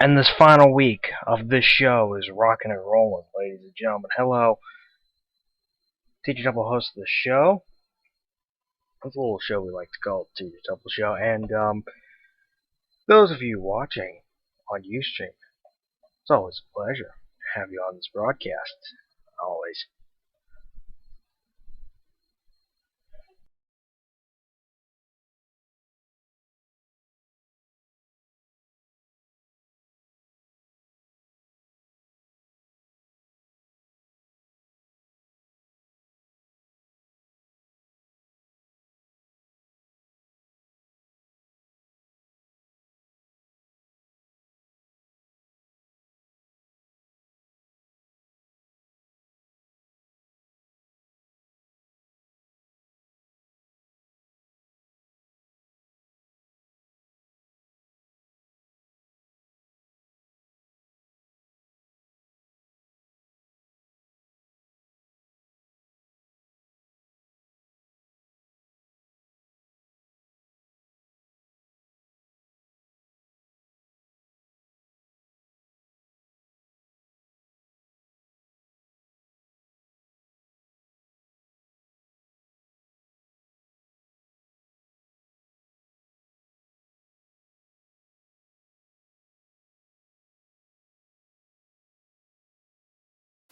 And this final week of this show is rocking and rolling, ladies and gentlemen. Hello, Teacher Double host of the show. It's a little show we like to call it Teacher Double Show. And those of you watching on Ustream, it's always a pleasure to have you on this broadcast. Always.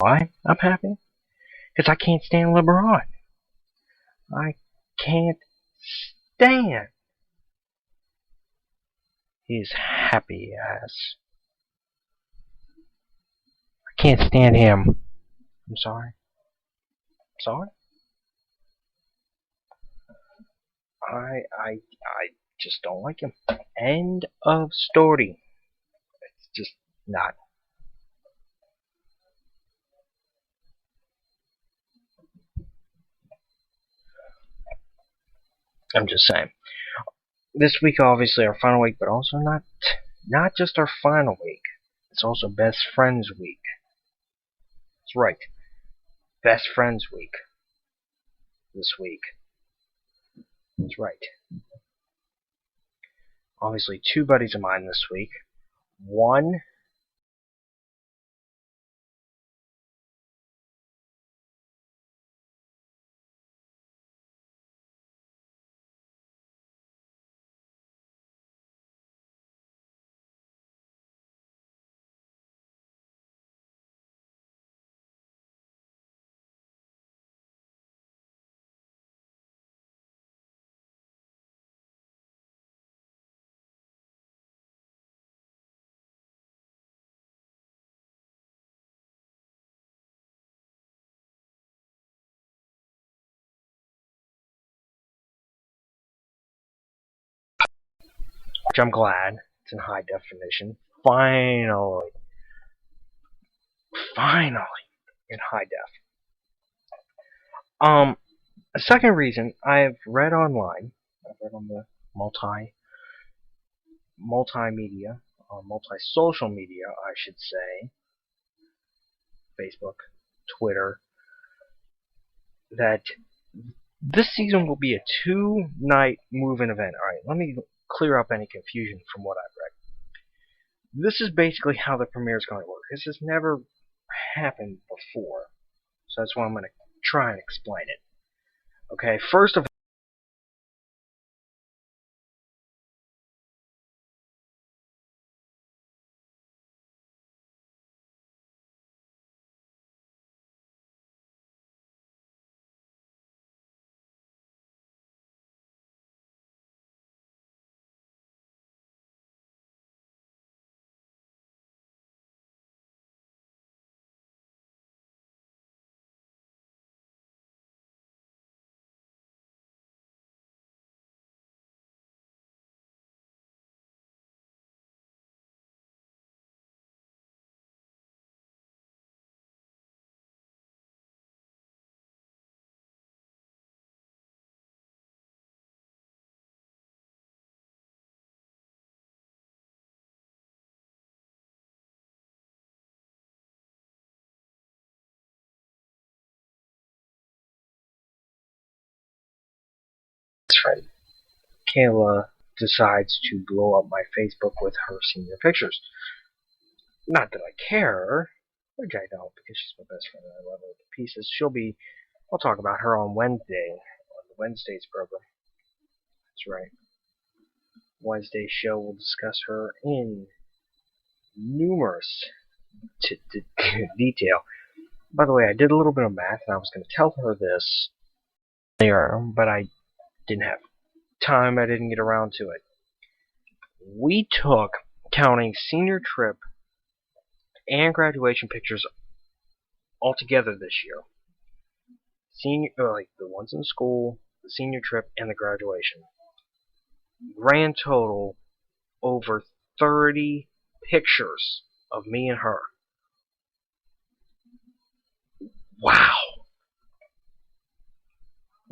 Why I'm happy? Because I can't stand LeBron. I can't stand his happy ass. I can't stand him. I'm sorry. Sorry? I just don't like him. End of story. It's just not. I'm just saying. This week, obviously, our final week, but also not just our final week. It's also Best Friends Week. That's right. Best Friends Week. This week. That's right. Obviously, two buddies of mine this week. One which I'm glad it's in high definition. Finally, in high def. A second reason I've read online, I've read on the multimedia, multi-social media, I should say, Facebook, Twitter, that this season will be a two-night move-in event. Alright, let me clear up any confusion from what I've read. This is basically how the premiere is going to work. This has never happened before, so that's why I'm going to try and explain it. Okay, first of all, friend Kayla decides to blow up my Facebook with her senior pictures. Not that I care, which I don't, because she's my best friend and I love her to pieces. I'll talk about her on Wednesday, on the Wednesday's program. That's right. Wednesday's show will discuss her in numerous detail. By the way, I did a little bit of math, and I was going to tell her this earlier, but I didn't have time. I didn't get around to it. We took, counting senior trip and graduation pictures all together this year. Like the ones in school, the senior trip, and the graduation. Grand total over 30 pictures of me and her. Wow.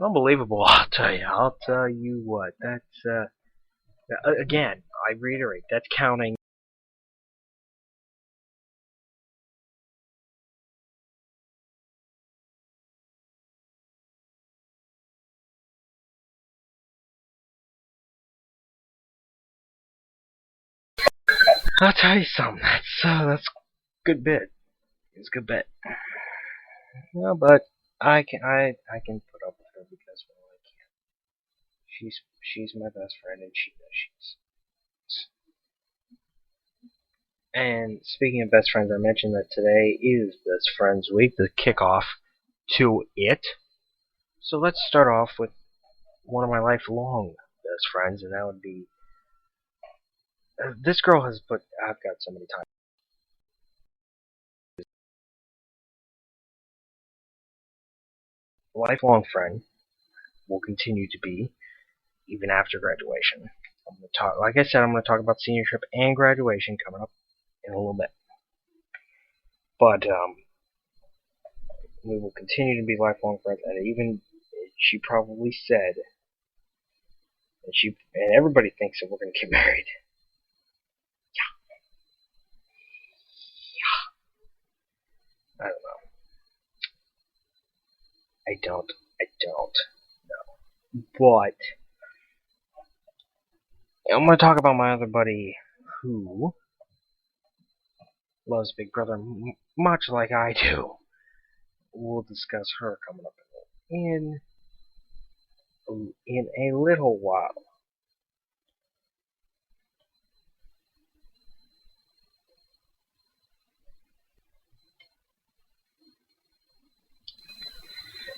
Unbelievable, I'll tell you. I'll tell you what. That's, again, I reiterate, that's counting. I'll tell you something. That's a good bit. It's a good bit. Well, but I can put up with her because, well, I can. She's my best friend, and she knows she's. And speaking of best friends, I mentioned that today is Best Friends Week, the kickoff to it. So let's start off with one of my lifelong best friends, and that would be this girl has put. I've got so many times. Lifelong friend will continue to be even after graduation. I'm going to talk, like I said, I'm going to talk about senior trip and graduation coming up in a little bit. But we will continue to be lifelong friends, and even she probably said, and everybody thinks that we're going to get married. Yeah. I don't know. I don't know. But I'm going to talk about my other buddy who loves Big Brother much like I do. We'll discuss her coming up in a little while.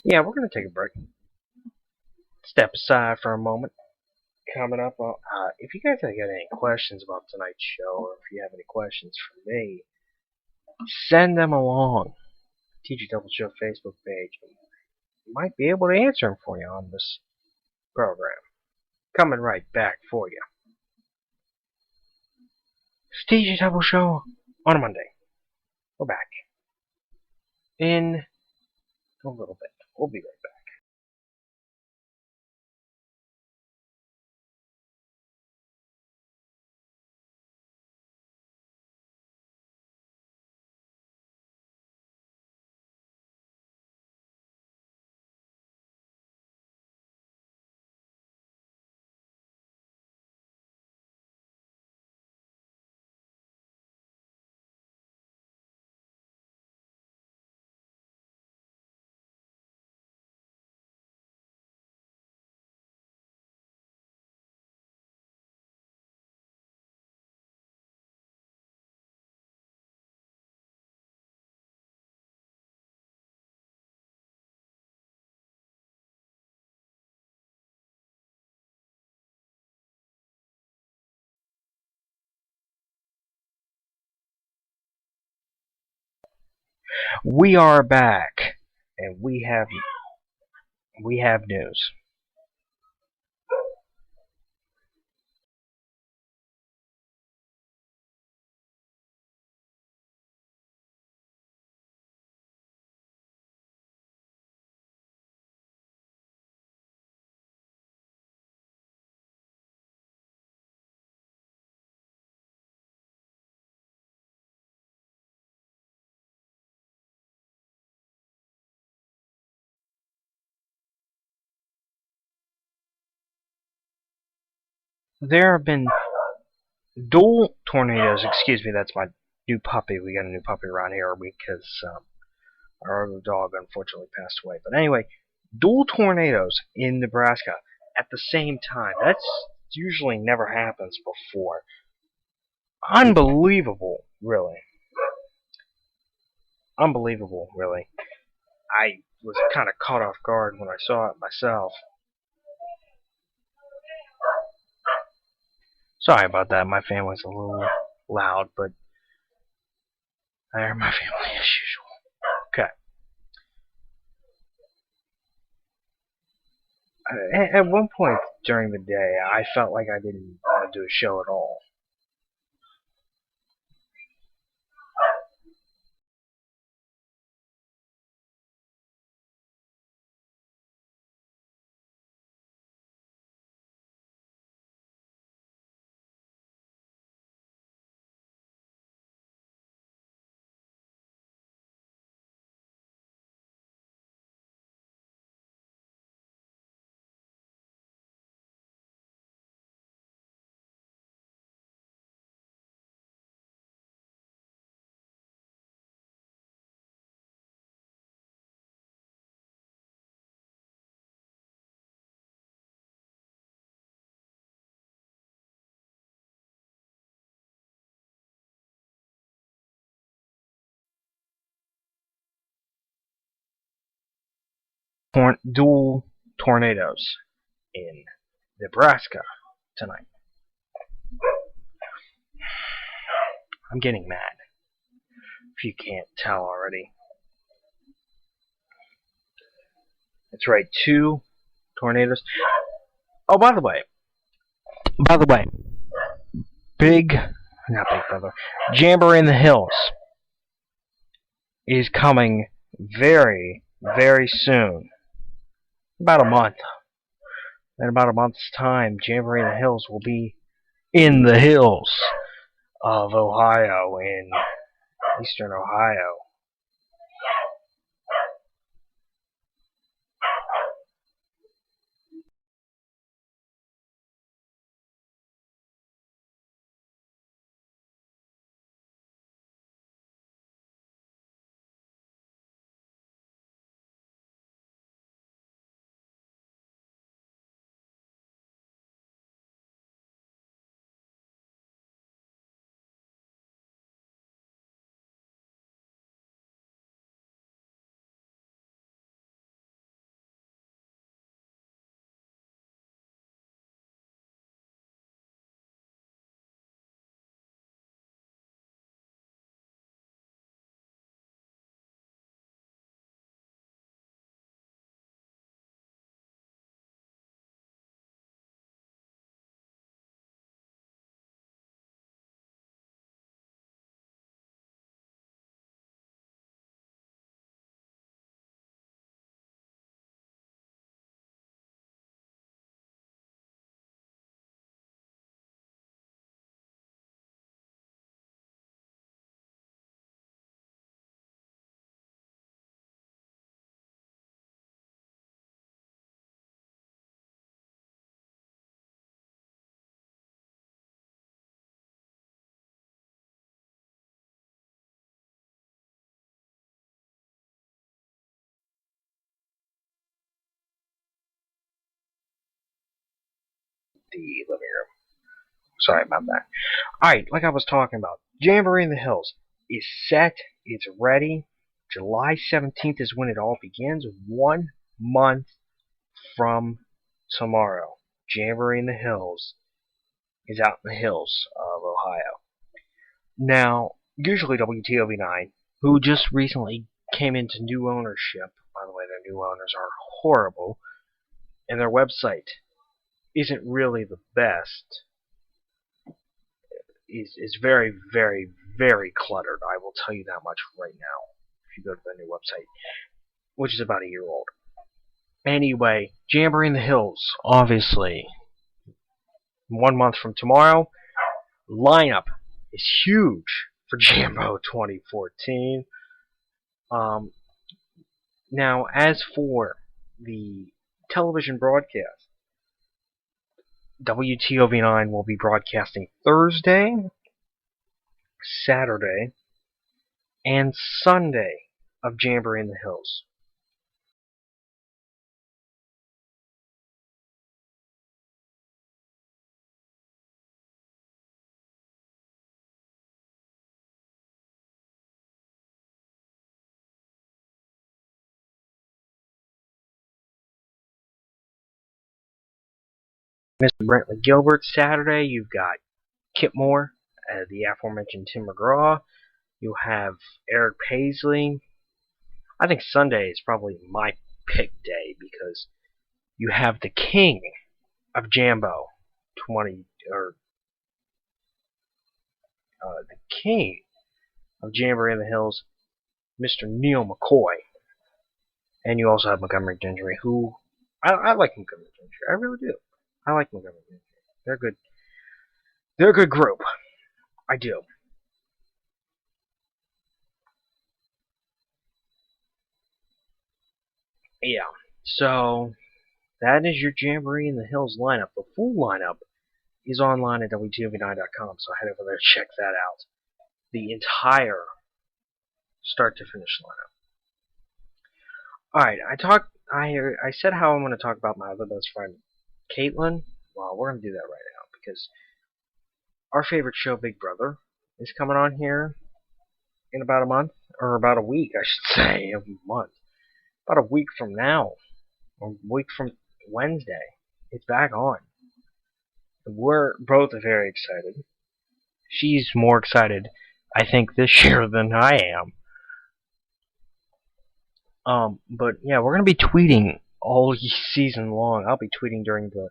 Yeah, we're going to take a break. Step aside for a moment. Coming up, if you guys have got any questions about tonight's show, or if you have any questions for me, send them along. TG Double Show Facebook page. Might be able to answer them for you on this program. Coming right back for you. It's TG Double Show on a Monday. We're back in a little bit. We'll be right back. We are back, and we have news. There have been dual tornadoes. Excuse me, that's my new puppy. We got a new puppy around here because our other dog unfortunately passed away. But anyway, dual tornadoes in Nebraska at the same time. That's usually never happens before. Unbelievable, really. Unbelievable, really. I was kind of caught off guard when I saw it myself. Sorry about that. My family's a little loud, but they're my family as usual. Okay. At one point during the day, I felt like I didn't want to do a show at all. Dual tornadoes in Nebraska tonight. I'm getting mad, if you can't tell already. That's right, 2 tornadoes. Oh, by the way, not Big Brother, Jamboree in the Hills is coming very, very soon. About a month. In about a month's time, Jamboree in the Hills will be in the hills of Ohio, in eastern Ohio. The living room. Sorry about that. Alright, like I was talking about, Jamboree in the Hills is set, it's ready. July 17th is when it all begins, 1 month from tomorrow. Jamboree in the Hills is out in the hills of Ohio. Now, usually WTOV9, who just recently came into new ownership, by the way, their new owners are horrible, and their website isn't really the best, is very, very, very cluttered. I will tell you that much right now, if you go to the new website, which is about a year old. Anyway, Jamboree in the Hills, obviously, 1 month from tomorrow. Lineup is huge for Jambo 2014. Now, as for the television broadcast, WTOV9 will be broadcasting Thursday Saturday, and Sunday of Jamboree in the Hills. Mr. Brentley Gilbert Saturday, you've got Kip Moore, the aforementioned Tim McGraw. You have Eric Paisley. I think Sunday is probably my pick day because you have the king of Jambo, 20 or the king of Jamboree in the Hills, Mr. Neil McCoy, and you also have Montgomery Gentry, who I like Montgomery Gentry. I really do. I like Montgomery Gentry. They're good. They're a good group. I do. Yeah. So that is your Jamboree in the Hills lineup. The full lineup is online at WTOV9.com, so head over there and check that out. The entire start to finish lineup. Alright, I said how I'm going to talk about my other best friend, Caitlin. Well, we're going to do that right now because our favorite show, Big Brother, is coming on here in about a month, or about a week, I should say, a month. About a week from now, or a week from Wednesday, it's back on. We're both very excited. She's more excited, I think, this year than I am. But yeah, we're gonna be tweeting all season long. I'll be tweeting during the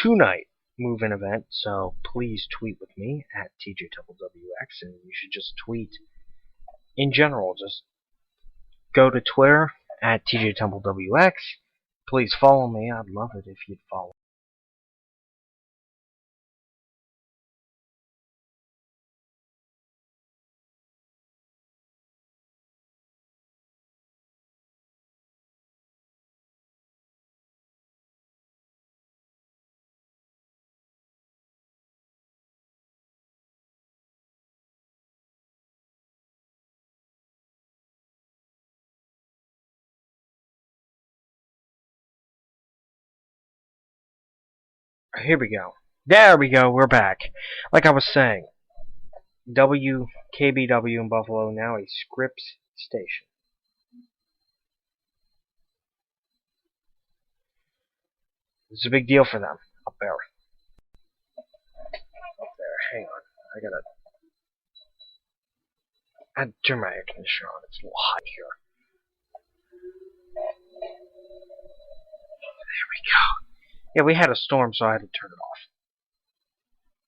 2-night move-in event, so please tweet with me at TJWWX, and you should just tweet in general. Just go to Twitter at TJWWX. Please follow me. I'd love it if you'd follow. Here we go. There we go. We're back. Like I was saying, WKBW in Buffalo, now a Scripps station. It's a big deal for them up there. Up there. Hang on. I had to turn my air conditioner on. It's a little hot here. There we go. Yeah, we had a storm, so I had to turn it off.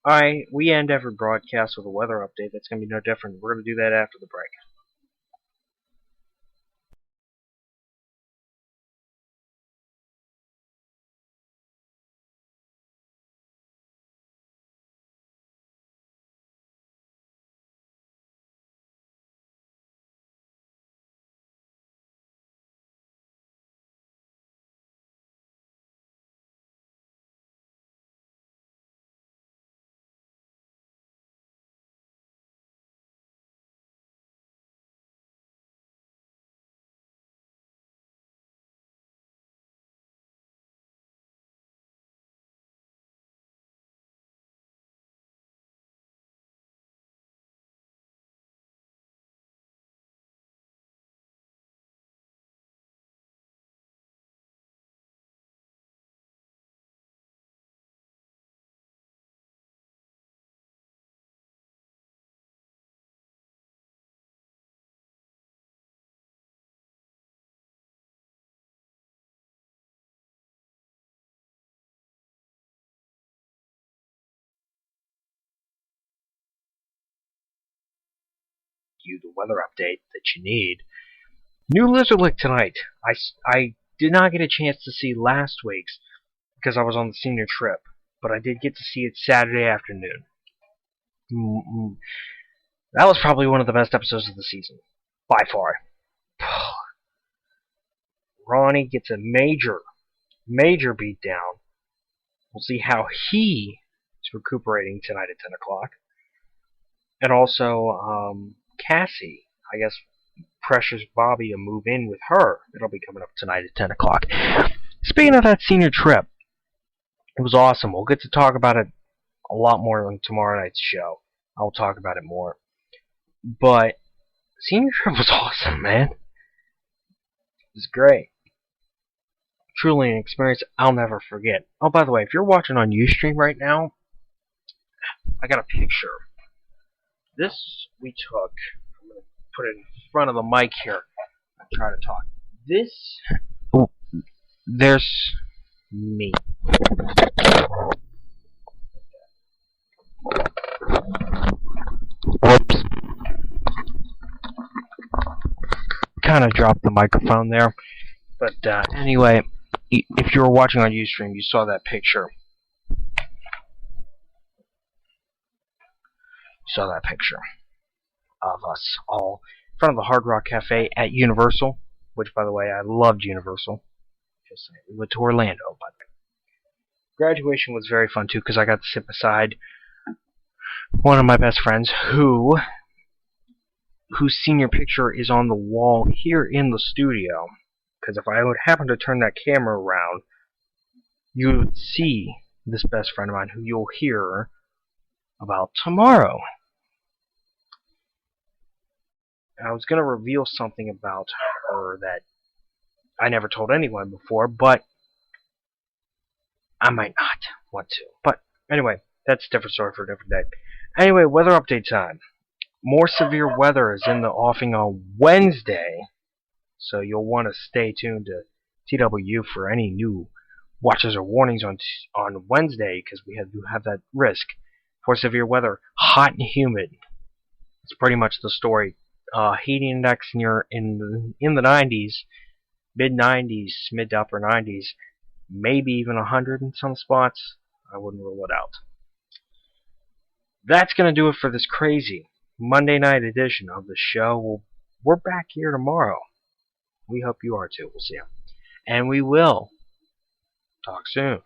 Alright, we end every broadcast with a weather update. That's going to be no different. We're going to do that after the break. You the weather update that you need. New Lizard Lick tonight. I did not get a chance to see last week's because I was on the senior trip, but I did get to see it Saturday afternoon. That was probably one of the best episodes of the season, by far. Ronnie gets a major beatdown. We'll see how he is recuperating tonight at 10 o'clock. And also, Cassie, I guess Precious Bobby will move in with her. It'll be coming up tonight at 10 o'clock. Speaking of that senior trip, it was awesome. We'll get to talk about it a lot more on tomorrow night's show. I'll talk about it more. But senior trip was awesome, man. It was great. Truly an experience I'll never forget. Oh, by the way, if you're watching on Ustream right now, I got a picture. This we took. I'm going to put it in front of the mic here. I'll try to talk. This. Oh, there's me. Whoops. Kind of dropped the microphone there. But anyway, if you were watching on Ustream, you saw that picture. Of us all in front of the Hard Rock Cafe at Universal, which, by the way, I loved Universal. Just saying. We went to Orlando, by the way. Graduation was very fun, too, because I got to sit beside one of my best friends whose senior picture is on the wall here in the studio. Because if I would happen to turn that camera around, you would see this best friend of mine who you'll hear about tomorrow. I was going to reveal something about her that I never told anyone before, but I might not want to. But anyway, that's a different story for a different day. Anyway, weather update time. More severe weather is in the offing on Wednesday, so you'll want to stay tuned to TWU for any new watches or warnings on Wednesday, because we have that risk for severe weather. Hot and humid. It's pretty much the story. Heating index in the 90s, mid-90s, mid to upper 90s, maybe even 100 in some spots. I wouldn't rule it out. That's going to do it for this crazy Monday night edition of the show. We're back here tomorrow. We hope you are too. We'll see you. And we will talk soon.